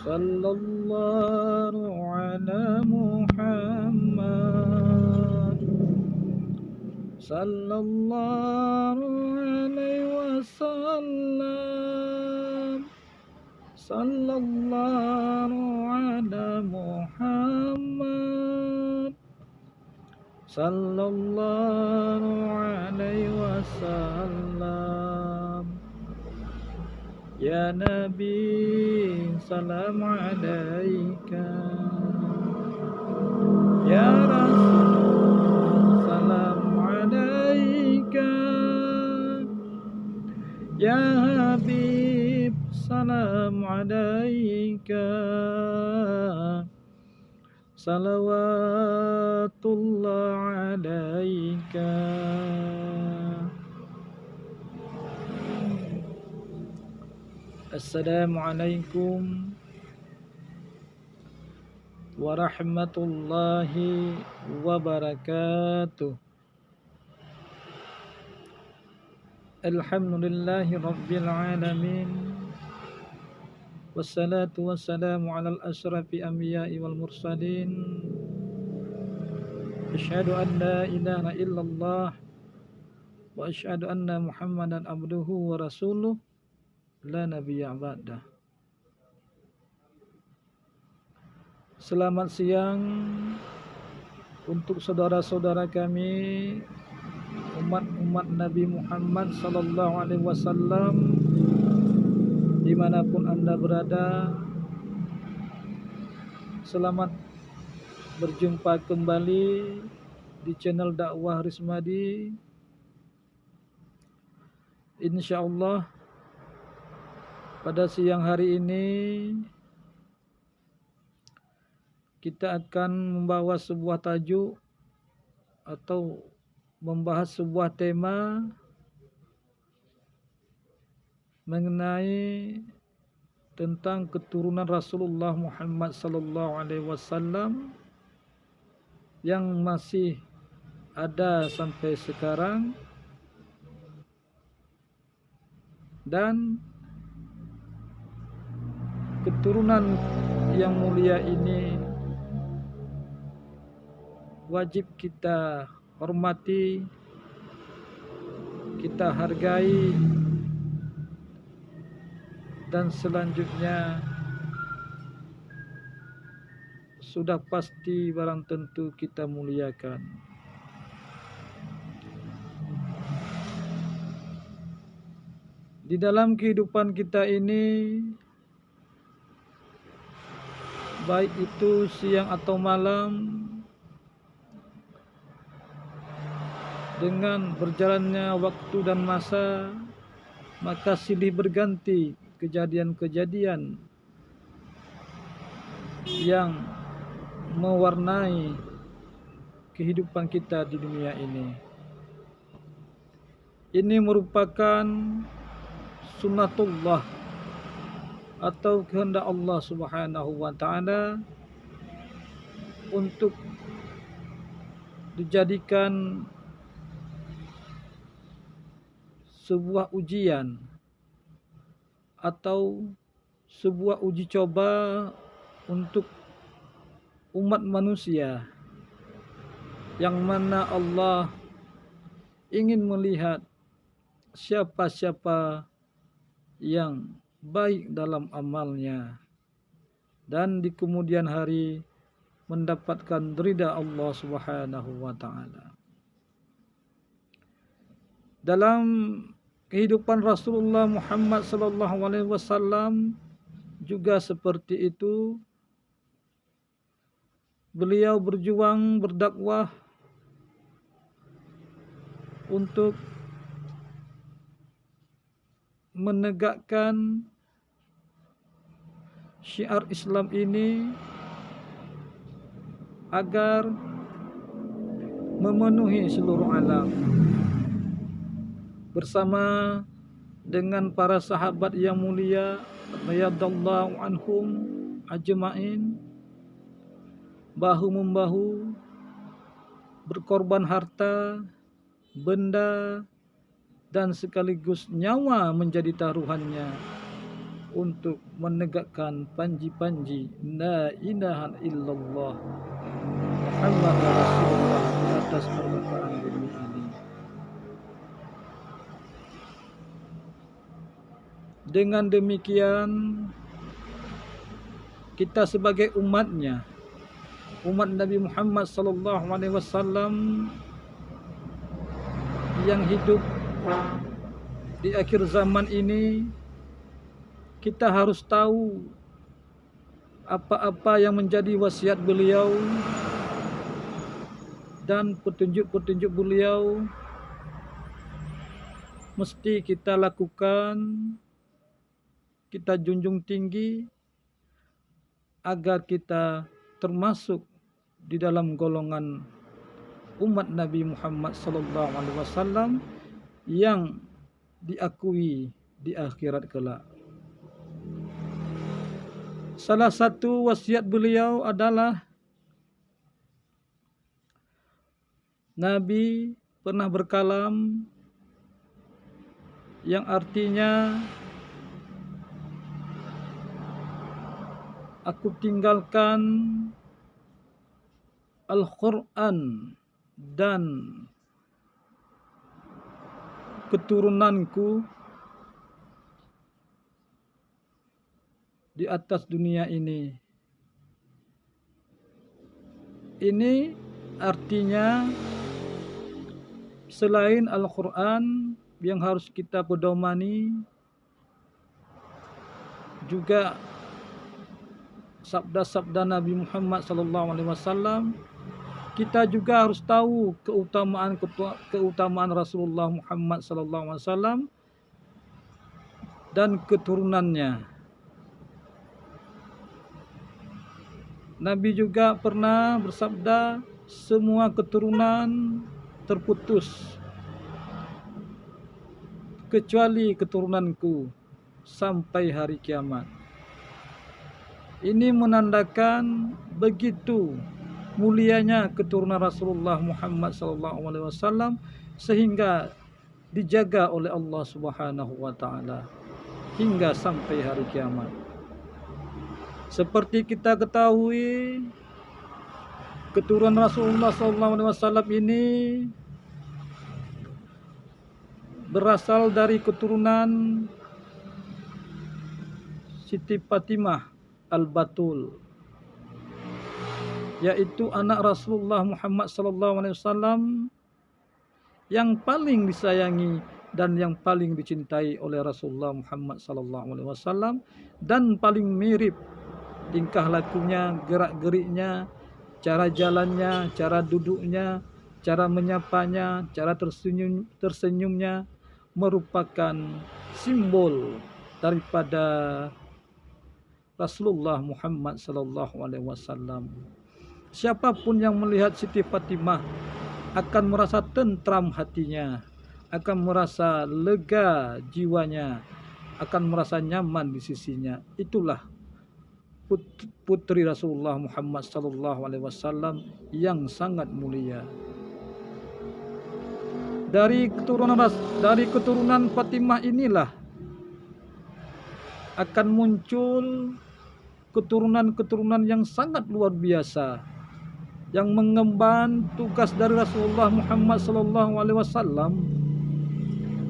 Sallallahu ala Muhammad. Sallallahu alaihi wasallam. Sallallahu ala Muhammad. Sallallahu alaihi wasallam. Ya Nabi, salam alaika. Ya Rasul, salam alaika. Ya Habib, salam alaika. Salawatullah alaika. Assalamualaikum warahmatullahi wabarakatuh. Alhamdulillahi rabbil alamin. Wassalatu wassalamu ala al-asrafi anbiya'i wal mursalin. Asyhadu an la ilaha illallah wa asyhadu anna Muhammadan abduhu wa rasuluh la nabiyya ba'dah. Selamat siang untuk saudara-saudara kami umat Nabi Muhammad sallallahu alaihi wasallam dimanapun Anda berada. Selamat berjumpa kembali di channel dakwah Rismadi. Insyaallah pada siang hari ini kita akan membawa sebuah tajuk atau membahas sebuah tema mengenai tentang keturunan Rasulullah Muhammad sallallahu alaihi wasallam yang masih ada sampai sekarang, dan keturunan yang mulia ini wajib kita hormati, kita hargai, dan selanjutnya sudah pasti barang tentu kita muliakan. Di dalam kehidupan kita ini, baik itu siang atau malam, dengan berjalannya waktu dan masa, maka silih berganti kejadian-kejadian yang mewarnai kehidupan kita di dunia ini. Ini merupakan sunnatullah atau kehendak Allah Subhanahu wa taala untuk dijadikan sebuah ujian atau sebuah uji coba untuk umat manusia, yang mana Allah ingin melihat siapa-siapa yang baik dalam amalnya dan di kemudian hari mendapatkan ridha Allah Subhanahu wa taala. Dalam kehidupan Rasulullah Muhammad sallallahu alaihi wasallam juga seperti itu. Beliau berjuang berdakwah untuk menegakkan syiar Islam ini agar memenuhi seluruh alam. Bersama dengan para sahabat yang mulia radhiyallahu anhum ajma'in, bahu-membahu, berkorban harta, benda, dan sekaligus nyawa menjadi taruhannya untuk menegakkan panji-panji la ilaha illallah Muhammad Rasulullah di atas permukaan bumi ini. Dengan demikian, kita sebagai umatnya, umat Nabi Muhammad sallallahu alaihi wasallam yang hidup di akhir zaman ini, kita harus tahu apa-apa yang menjadi wasiat beliau dan petunjuk-petunjuk beliau mesti kita lakukan, kita junjung tinggi agar kita termasuk di dalam golongan umat Nabi Muhammad sallallahu alaihi wasallam yang diakui di akhirat kelak. Salah satu wasiat beliau adalah Nabi pernah berkalam yang artinya, aku tinggalkan Al-Quran dan keturunanku di atas dunia ini. Ini artinya selain Al-Quran yang harus kita pedomani, juga sabda-sabda Nabi Muhammad SAW, kita juga harus tahu keutamaan Rasulullah Muhammad SAW dan keturunannya. Nabi juga pernah bersabda, semua keturunan terputus kecuali keturunanku sampai hari kiamat. Ini menandakan begitu mulianya keturunan Rasulullah Muhammad SAW sehingga dijaga oleh Allah Subhanahu wa taala hingga sampai hari kiamat. Seperti kita ketahui, keturunan Rasulullah SAW ini berasal dari keturunan Siti Fatimah Al-Batul, yaitu anak Rasulullah Muhammad SAW yang paling disayangi dan yang paling dicintai oleh Rasulullah Muhammad SAW, dan paling mirip tingkah lakunya, gerak-geriknya, cara jalannya, cara duduknya, cara menyapanya, cara tersenyumnya merupakan simbol daripada Rasulullah Muhammad SAW. Siapapun yang melihat Siti Fatimah akan merasa tentram hatinya, akan merasa lega jiwanya, akan merasa nyaman di sisinya. Itulah putri Rasulullah Muhammad SAW yang sangat mulia. Dari keturunan Fatimah inilah akan muncul keturunan-keturunan yang sangat luar biasa, yang mengemban tugas dari Rasulullah Muhammad SAW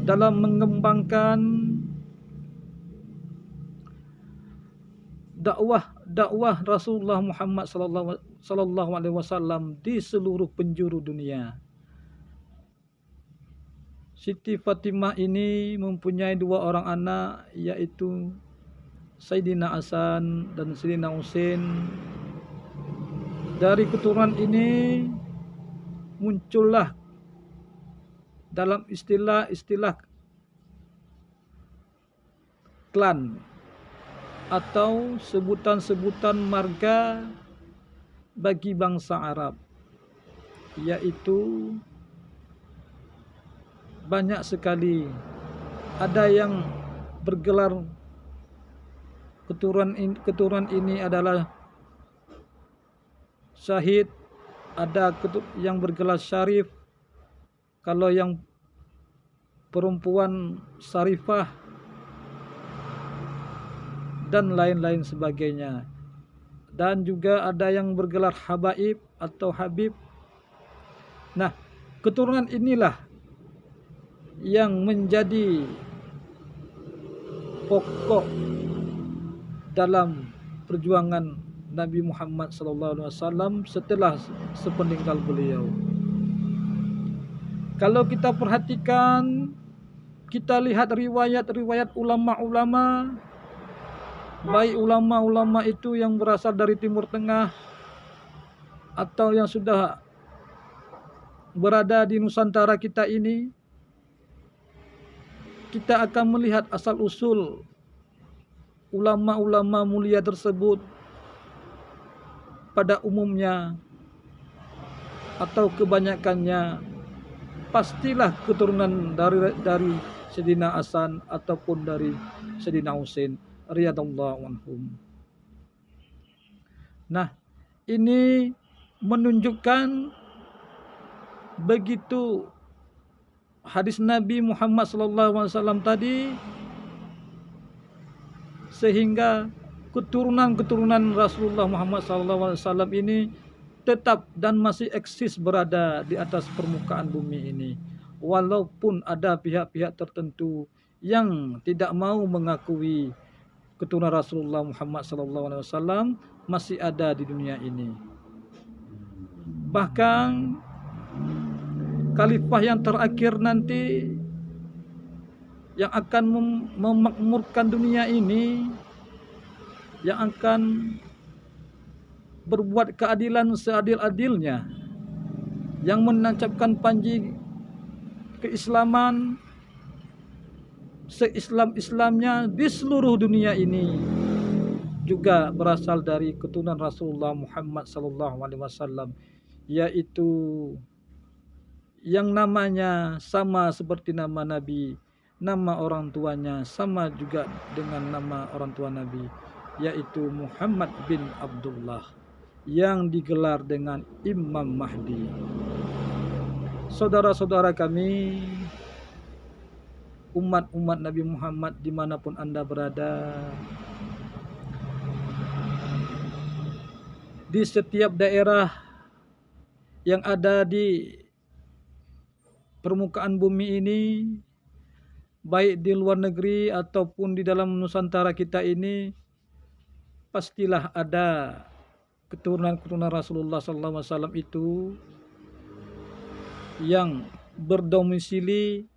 dalam mengembangkan dakwah Rasulullah Muhammad SAW di seluruh penjuru dunia. Siti Fatimah ini mempunyai dua orang anak, yaitu Sayyidina Hasan dan Sayyidina Husain. Dari keturunan ini muncullah dalam istilah klan atau sebutan-sebutan marga bagi bangsa Arab, yaitu banyak sekali. Ada yang bergelar keturunan ini adalah Syahid, ada yang bergelar Syarif, kalau yang perempuan Syarifah, dan lain-lain sebagainya. Dan juga ada yang bergelar habaib atau habib. Nah, keturunan inilah yang menjadi pokok dalam perjuangan Nabi Muhammad SAW setelah sepeninggal beliau. Kalau kita perhatikan, kita lihat riwayat-riwayat ulama-ulama, baik ulama-ulama itu yang berasal dari Timur Tengah atau yang sudah berada di Nusantara kita ini, kita akan melihat asal-usul ulama-ulama mulia tersebut pada umumnya atau kebanyakannya pastilah keturunan dari Sayyidina Hasan ataupun dari Sayyidina Husain radhiyallahu anhum. Nah, ini menunjukkan begitu hadis Nabi Muhammad SAW tadi, sehingga keturunan-keturunan Rasulullah Muhammad SAW ini tetap dan masih eksis berada di atas permukaan bumi ini. Walaupun ada pihak-pihak tertentu yang tidak mau mengakui keturunan Rasulullah Muhammad SAW masih ada di dunia ini. Bahkan khalifah yang terakhir nanti yang akan memakmurkan dunia ini, yang akan berbuat keadilan seadil-adilnya, yang menancapkan panji keislaman seislam-islamnya di seluruh dunia ini, juga berasal dari keturunan Rasulullah Muhammad SAW, yaitu yang namanya sama seperti nama Nabi, nama orang tuanya sama juga dengan nama orang tua Nabi, yaitu Muhammad bin Abdullah, yang digelar dengan Imam Mahdi. Saudara-saudara kami, umat-umat Nabi Muhammad dimanapun Anda berada, di setiap daerah yang ada di permukaan bumi ini, baik di luar negeri ataupun di dalam Nusantara kita ini, pastilah ada keturunan-keturunan Rasulullah SAW itu yang berdomisili,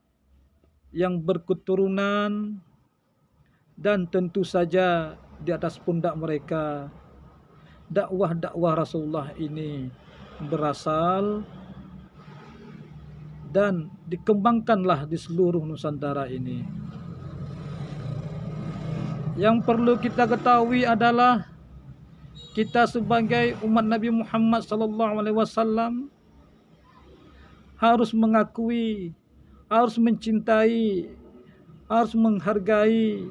yang berketurunan, dan tentu saja di atas pundak mereka dakwah-dakwah Rasulullah ini berasal dan dikembangkanlah di seluruh Nusantara ini. Yang perlu kita ketahui adalah kita sebagai umat Nabi Muhammad SAW harus mengakui, harus mencintai, harus menghargai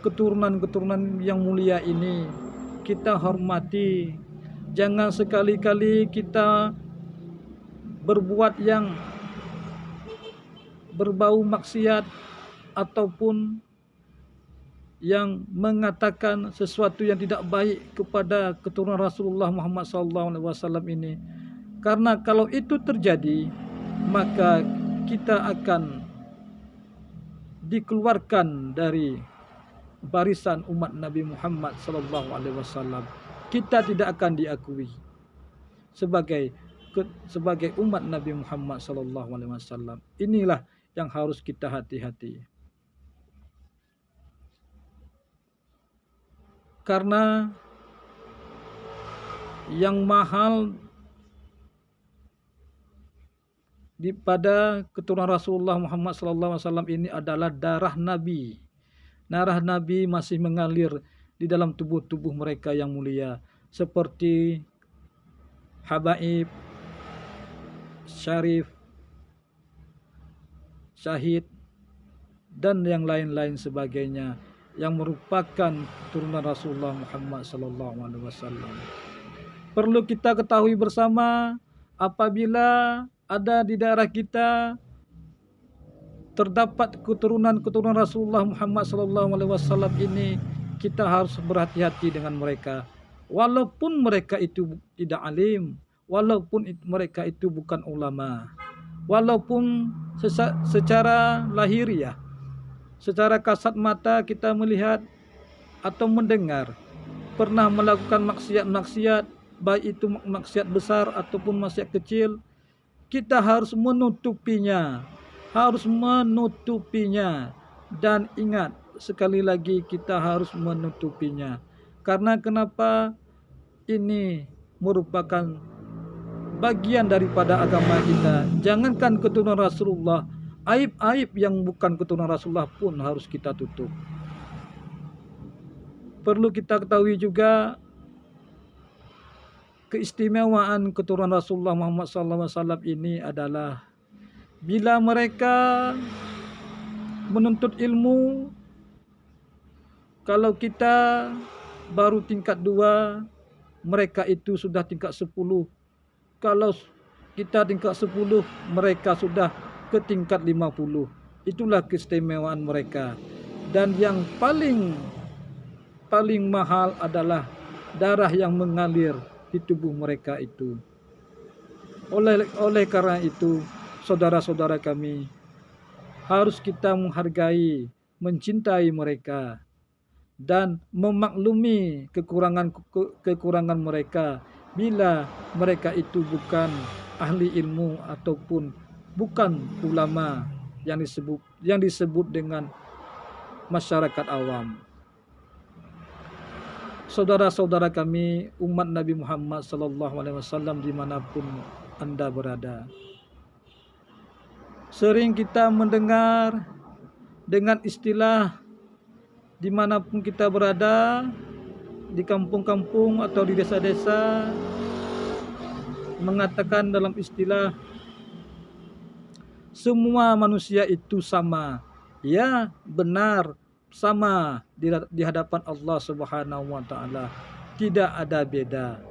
keturunan-keturunan yang mulia ini. Kita hormati. Jangan sekali-kali kita berbuat yang berbau maksiat ataupun yang mengatakan sesuatu yang tidak baik kepada keturunan Rasulullah Muhammad SAW ini. Karena kalau itu terjadi, maka kita akan dikeluarkan dari barisan umat Nabi Muhammad SAW. Kita tidak akan diakui sebagai umat Nabi Muhammad SAW. Inilah yang harus kita hati-hati. Karena yang mahal pada keturunan Rasulullah Muhammad SAW ini adalah darah Nabi. Darah Nabi masih mengalir di dalam tubuh-tubuh mereka yang mulia, seperti habaib, syarif, syahid, dan yang lain-lain sebagainya, yang merupakan keturunan Rasulullah Muhammad SAW. Perlu kita ketahui bersama, apabila ada di daerah kita terdapat keturunan-keturunan Rasulullah Muhammad SAW ini kita harus berhati-hati dengan mereka. Walaupun mereka itu tidak alim, walaupun mereka itu bukan ulama, walaupun secara lahiriah, secara kasat mata kita melihat atau mendengar pernah melakukan maksiat-maksiat, baik itu maksiat besar ataupun maksiat kecil, kita harus menutupinya. Dan ingat, sekali lagi kita harus menutupinya. Karena kenapa? Ini merupakan bagian daripada agama kita. Jangankan keturunan Rasulullah, aib-aib yang bukan keturunan Rasulullah pun harus kita tutup. Perlu kita ketahui juga keistimewaan keturunan Rasulullah Muhammad SAW ini adalah bila mereka menuntut ilmu, kalau kita baru tingkat 2, mereka itu sudah tingkat 10. Kalau kita tingkat 10, mereka sudah ke tingkat 50. Itulah keistimewaan mereka. Dan yang paling mahal adalah darah yang mengalir di tubuh mereka itu. Oleh karena itu, saudara-saudara kami, harus kita menghargai, mencintai mereka dan memaklumi kekurangan mereka bila mereka itu bukan ahli ilmu ataupun bukan ulama yang disebut dengan masyarakat awam. Saudara-saudara kami, umat Nabi Muhammad SAW dimanapun Anda berada, sering kita mendengar dengan istilah dimanapun kita berada, di kampung-kampung atau di desa-desa, mengatakan dalam istilah semua manusia itu sama. Ya, benar, sama di hadapan Allah Subhanahu wa taala. Tidak ada beda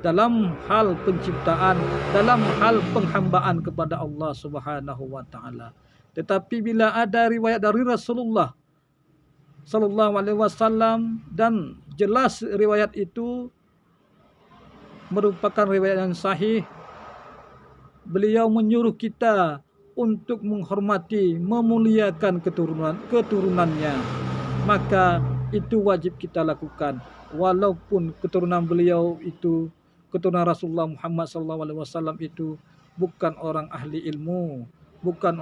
dalam hal penciptaan, dalam hal penghambaan kepada Allah Subhanahu wa taala. Tetapi bila ada riwayat dari Rasulullah sallallahu alaihi wasallam dan jelas riwayat itu merupakan riwayat yang sahih, beliau menyuruh kita untuk menghormati, memuliakan keturunannya, maka itu wajib kita lakukan. Walaupun keturunan beliau itu, keturunan Rasulullah Muhammad SAW itu bukan orang ahli ilmu, bukan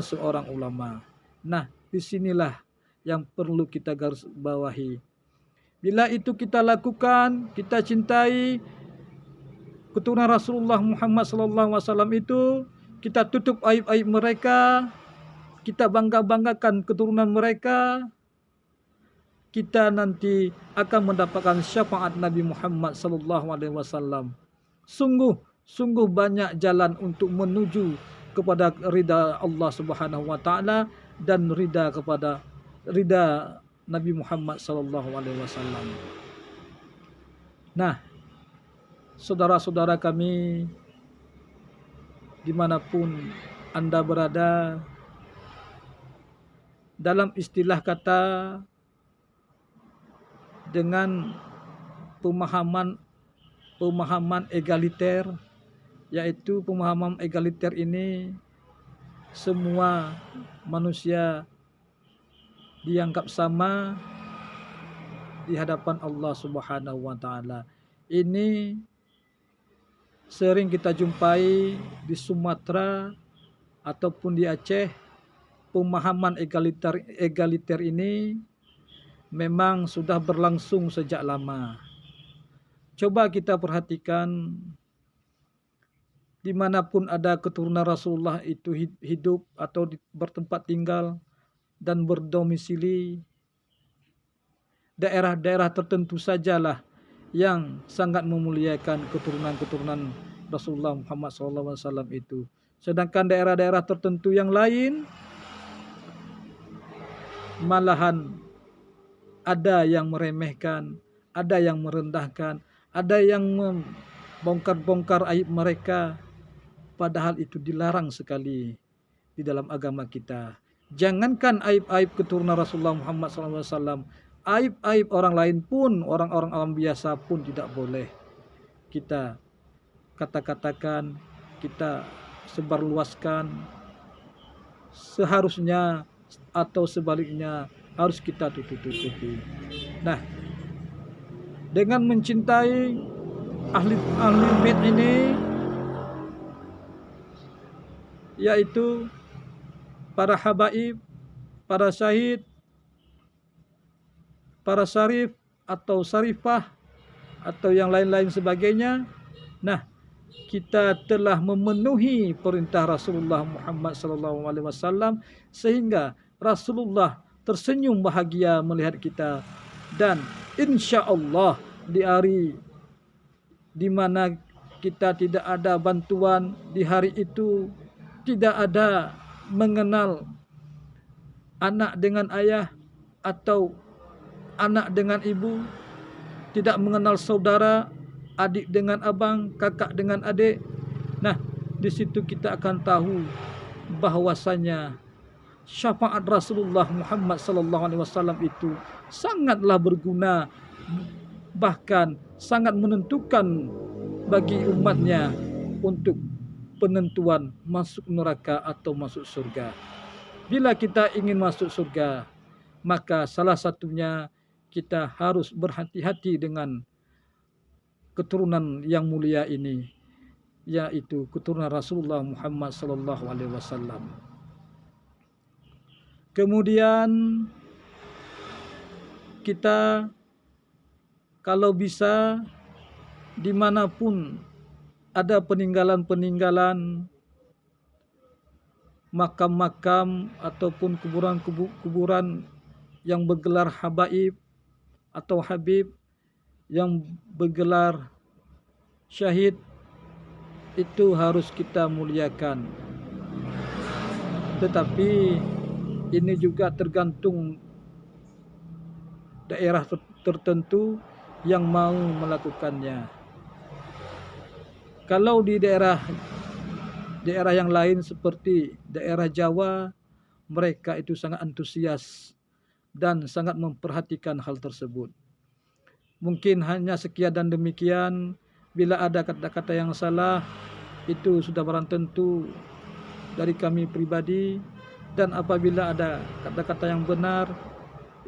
seorang ulama. Nah, disinilah yang perlu kita garis bawahi. Bila itu kita lakukan, kita cintai keturunan Rasulullah Muhammad SAW itu, kita tutup aib-aib mereka, kita bangga-banggakan keturunan mereka, kita nanti akan mendapatkan syafaat Nabi Muhammad SAW. Sungguh banyak jalan untuk menuju kepada ridha Allah Subhanahu wa taala dan ridha Nabi Muhammad SAW. Nah, saudara-saudara kami, dimanapun Anda berada, dalam istilah kata, dengan pemahaman egaliter, yaitu pemahaman egaliter ini semua manusia dianggap sama di hadapan Allah Subhanahu wa taala. Ini sering kita jumpai di Sumatera ataupun di Aceh. Pemahaman egaliter ini memang sudah berlangsung sejak lama. Coba kita perhatikan, dimanapun ada keturunan Rasulullah itu hidup atau bertempat tinggal dan berdomisili, daerah-daerah tertentu sajalah yang sangat memuliakan keturunan Rasulullah Muhammad SAW itu. Sedangkan daerah-daerah tertentu yang lain malahan ada yang meremehkan, ada yang merendahkan, ada yang membongkar-bongkar aib mereka. Padahal itu dilarang sekali di dalam agama kita. Jangankan aib-aib keturunan Rasulullah Muhammad SAW, Aib-aib orang lain pun, orang-orang awam biasa pun tidak boleh kita kata-katakan, kita sebarluaskan. Seharusnya atau sebaliknya harus kita tutup-tutupi. Nah, dengan mencintai ahli bait ini, yaitu para habaib, para syahid, para syarif atau syarifah atau yang lain-lain sebagainya. Nah, kita telah memenuhi perintah Rasulullah Muhammad SAW sehingga Rasulullah tersenyum bahagia melihat kita, dan insya Allah di hari di mana kita tidak ada bantuan, di hari itu tidak ada mengenal anak dengan ayah atau anak dengan ibu, tidak mengenal saudara, adik dengan abang, kakak dengan adik. Nah, di situ kita akan tahu bahwasanya syafaat Rasulullah Muhammad SAW itu sangatlah berguna, bahkan sangat menentukan bagi umatnya untuk penentuan masuk neraka atau masuk surga. Bila kita ingin masuk surga, maka salah satunya kita harus berhati-hati dengan keturunan yang mulia ini, yaitu keturunan Rasulullah Muhammad SAW. Kemudian kita kalau bisa dimanapun ada peninggalan-peninggalan, makam-makam ataupun kuburan-kuburan yang bergelar habaib atau habib, yang bergelar syahid, itu harus kita muliakan. Tetapi ini juga tergantung daerah tertentu yang mau melakukannya. Kalau di daerah yang lain seperti daerah Jawa, mereka itu sangat antusias dan sangat memperhatikan hal tersebut. Mungkin hanya sekian dan demikian. Bila ada kata-kata yang salah, itu sudah barang tentu dari kami pribadi. Dan apabila ada kata-kata yang benar,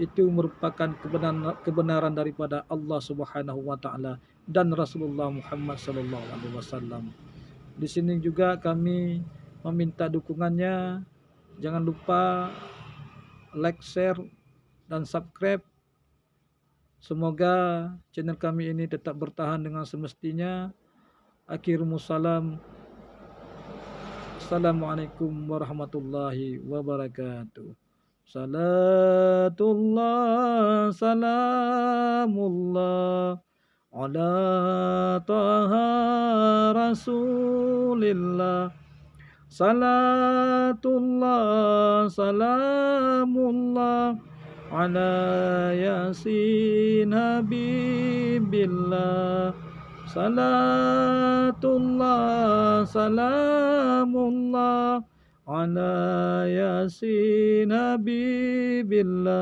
itu merupakan kebenaran daripada Allah Subhanahu wa taala dan Rasulullah Muhammad sallallahu alaihi wasallam. Di sini juga kami meminta dukungannya. Jangan lupa like, share dan subscribe. Semoga channel kami ini tetap bertahan dengan semestinya. Akhirussalam. Assalamualaikum warahmatullahi wabarakatuh. Salatullah salamullah ala taha rasulillah. Salatullah salamullah ala yasin habibillah. Salatullah salamullah ala yasin habibillah.